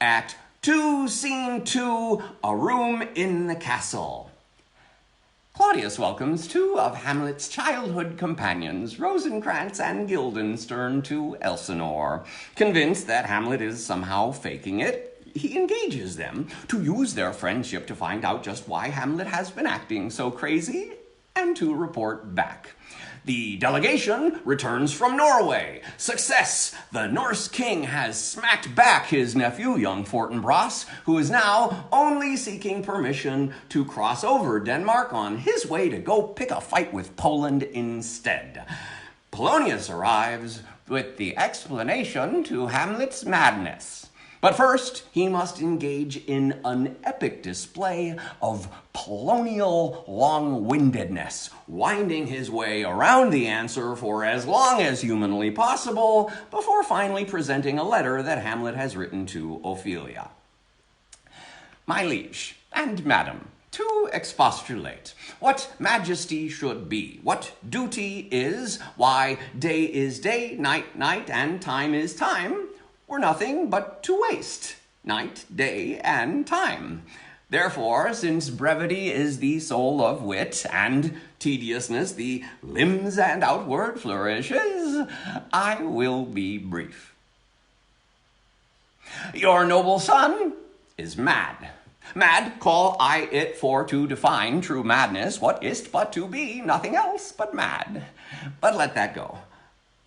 Act 2, Scene 2, a room in the castle. Claudius welcomes two of Hamlet's childhood companions, Rosencrantz and Guildenstern, to Elsinore. Convinced that Hamlet is somehow faking it, he engages them to use their friendship to find out just why Hamlet has been acting so crazy and to report back. The delegation returns from Norway. Success! The Norse king has smacked back his nephew, young Fortinbras, who is now only seeking permission to cross over Denmark on his way to go pick a fight with Poland instead. Polonius arrives with the explanation to Hamlet's madness. But first, he must engage in an epic display of Polonial long-windedness, winding his way around the answer for as long as humanly possible before finally presenting a letter that Hamlet has written to Ophelia. My liege and madam, to expostulate, what majesty should be, what duty is, why day is day, night, night, and time is time, were nothing but to waste night, day, and time. Therefore, since brevity is the soul of wit, and tediousness the limbs and outward flourishes, I will be brief. Your noble son is mad. Mad call I it, for to define true madness, what is't but to be nothing else but mad. But let that go.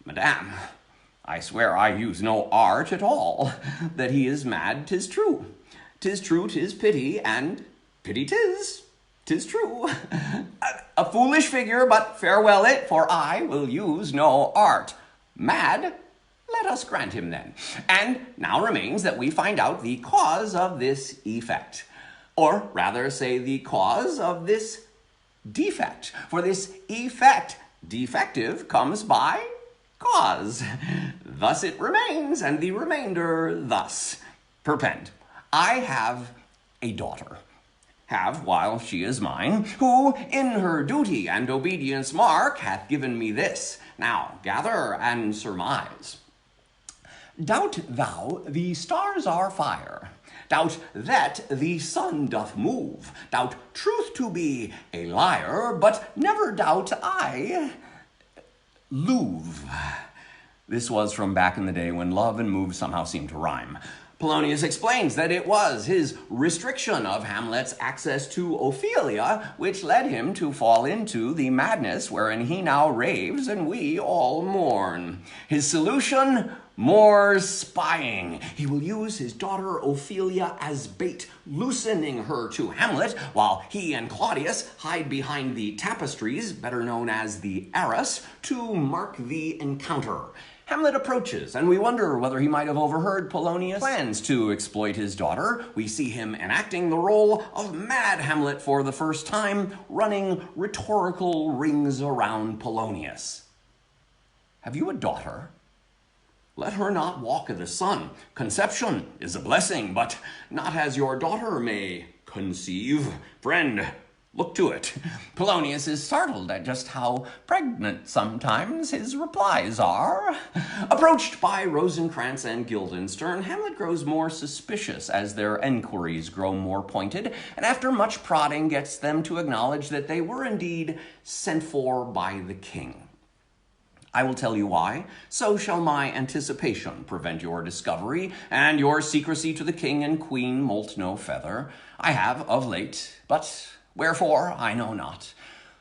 Madame, I swear I use no art at all. That he is mad, 'tis true. 'Tis true, 'tis pity, and pity 'tis true. A foolish figure, but farewell it, for I will use no art. Mad? Let us grant him then. And now remains that we find out the cause of this effect. Or rather say the cause of this defect. For this effect, defective, comes by cause. Thus it remains, and the remainder thus. Perpend. I have a daughter. Have, while she is mine, who in her duty and obedience mark hath given me this. Now gather and surmise. Doubt thou the stars are fire? Doubt that the sun doth move? Doubt truth to be a liar? But never doubt I Louvre. This was from back in the day when love and move somehow seemed to rhyme. Polonius explains that it was his restriction of Hamlet's access to Ophelia which led him to fall into the madness wherein he now raves and we all mourn. His solution? More spying. He will use his daughter Ophelia as bait, loosening her to Hamlet, while he and Claudius hide behind the tapestries, better known as the arras, to mark the encounter. Hamlet approaches, and we wonder whether he might have overheard Polonius' plans to exploit his daughter. We see him enacting the role of Mad Hamlet for the first time, running rhetorical rings around Polonius. Have you a daughter? Let her not walk i' the sun. Conception is a blessing, but not as your daughter may conceive. Friend, look to it. Polonius is startled at just how pregnant sometimes his replies are. Approached by Rosencrantz and Guildenstern, Hamlet grows more suspicious as their enquiries grow more pointed, and after much prodding gets them to acknowledge that they were indeed sent for by the king. I will tell you why. So shall my anticipation prevent your discovery, and your secrecy to the king and queen moult no feather. I have of late, but wherefore I know not,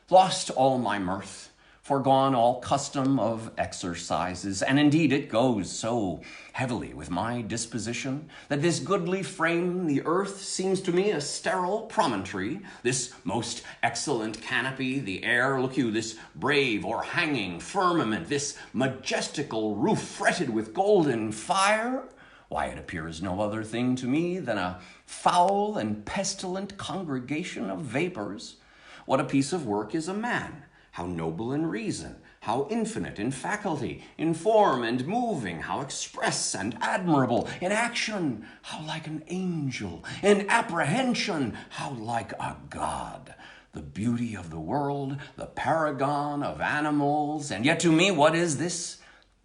lost all my mirth, foregone all custom of exercises, and indeed it goes so heavily with my disposition that this goodly frame, the earth, seems to me a sterile promontory. This most excellent canopy, the air, look you, this brave or hanging firmament, this majestical roof fretted with golden fire, why, it appears no other thing to me than a foul and pestilent congregation of vapors. What a piece of work is a man! How noble in reason, how infinite in faculty, in form and moving, how express and admirable, in action, how like an angel, in apprehension, how like a god. The beauty of the world, the paragon of animals, and yet to me what is this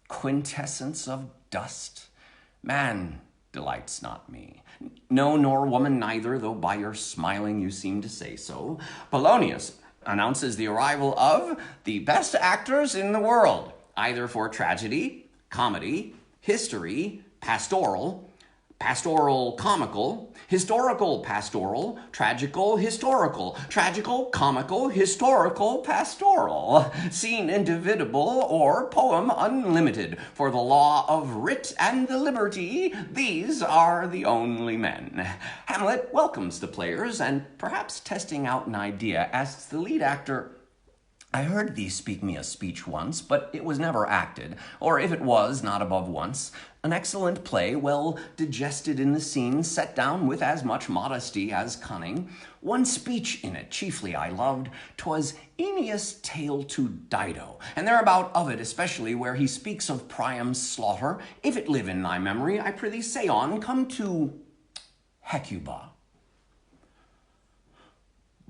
quintessence of dust? Man delights not me. No, nor woman neither, though by your smiling you seem to say so. Polonius announces the arrival of the best actors in the world, either for tragedy, comedy, history, pastoral, pastoral comical, historical pastoral, tragical comical, historical pastoral, scene indivisible, or poem unlimited. For the law of writ and the liberty, these are the only men. Hamlet welcomes the players, and perhaps testing out an idea, asks the lead actor, I heard thee speak me a speech once, but it was never acted, or if it was, not above once. An excellent play, well digested in the scene, set down with as much modesty as cunning. One speech in it chiefly I loved, 'twas Aeneas' tale to Dido, and thereabout of it especially, where he speaks of Priam's slaughter. If it live in thy memory, I prithee say on, come to Hecuba.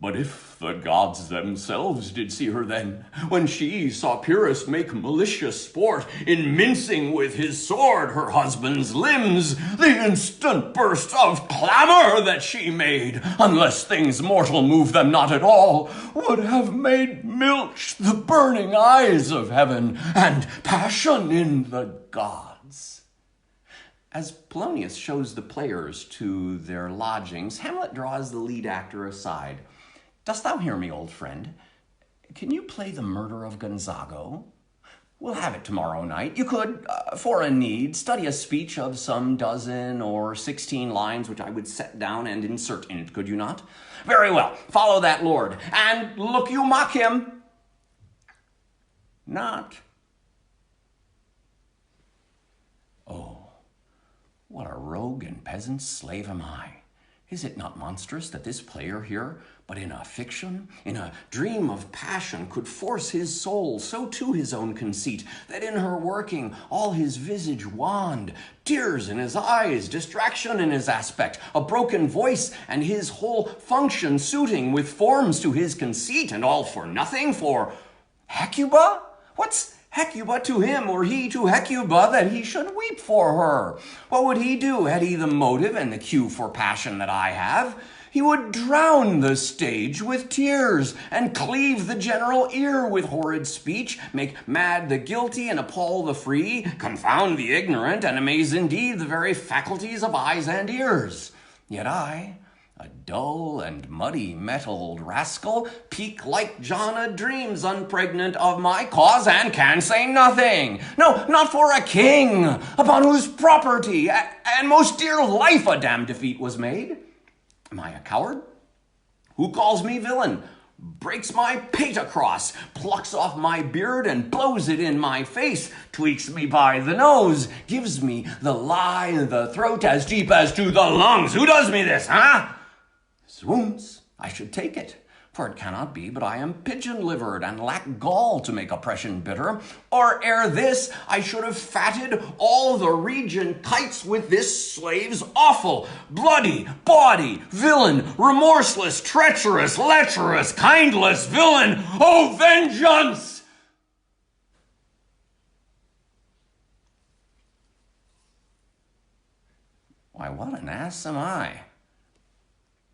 But if the gods themselves did see her then, when she saw Pyrrhus make malicious sport in mincing with his sword her husband's limbs, the instant burst of clamor that she made, unless things mortal move them not at all, would have made milch the burning eyes of heaven, and passion in the gods. As Polonius shows the players to their lodgings, Hamlet draws the lead actor aside. Dost thou hear me, old friend? Can you play the murder of Gonzago? We'll have it tomorrow night. You could, for a need, study a speech of some 12 or 16 lines, which I would set down and insert in it, could you not? Very well, follow that lord, and look you mock him not. Oh, what a rogue and peasant slave am I. Is it not monstrous that this player here, but in a fiction, in a dream of passion, could force his soul so to his own conceit, that in her working all his visage wanned, tears in his eyes, distraction in his aspect, a broken voice, and his whole function suiting with forms to his conceit, and all for nothing, for Hecuba? What's Hecuba to him, or he to Hecuba, that he should weep for her? What would he do had he the motive and the cue for passion that I have? He would drown the stage with tears, and cleave the general ear with horrid speech, make mad the guilty and appall the free, confound the ignorant, and amaze indeed the very faculties of eyes and ears. Yet I, a dull and muddy-mettled rascal, peak like John a dreams, unpregnant of my cause, and can say nothing. No, not for a king, upon whose property and most dear life a damned defeat was made. Am I a coward? Who calls me villain? Breaks my pate across, plucks off my beard and blows it in my face, tweaks me by the nose, gives me the lie in the throat as deep as to the lungs. Who does me this, huh? Swoons, I should take it, for it cannot be but I am pigeon-livered and lack gall to make oppression bitter, or ere this I should have fatted all the region kites with this slave's awful, bloody, bawdy, villain, remorseless, treacherous, lecherous, kindless villain. Oh, vengeance! Why, what an ass am I!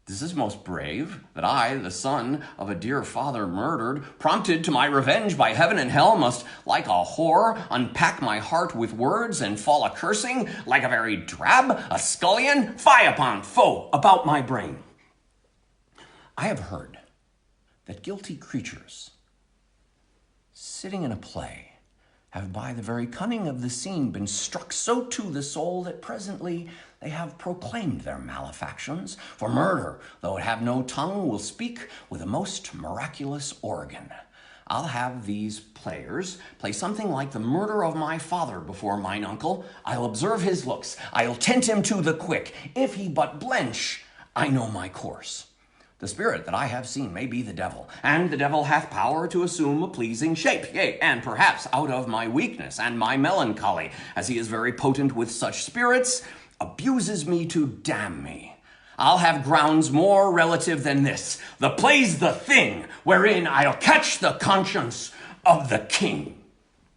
This is most brave, that I, the son of a dear father murdered, prompted to my revenge by heaven and hell, must, like a whore, unpack my heart with words and fall a-cursing, like a very drab, a scullion, fie upon foe about my brain. I have heard that guilty creatures, sitting in a play, have by the very cunning of the scene been struck so to the soul that presently they have proclaimed their malefactions. For murder, though it have no tongue, will speak with a most miraculous organ. I'll have these players play something like the murder of my father before mine uncle. I'll observe his looks. I'll tent him to the quick. If he but blench, I know my course. The spirit that I have seen may be the devil, and the devil hath power to assume a pleasing shape, yea, and perhaps out of my weakness and my melancholy, as he is very potent with such spirits, abuses me to damn me. I'll have grounds more relative than this. The play's the thing wherein I'll catch the conscience of the king.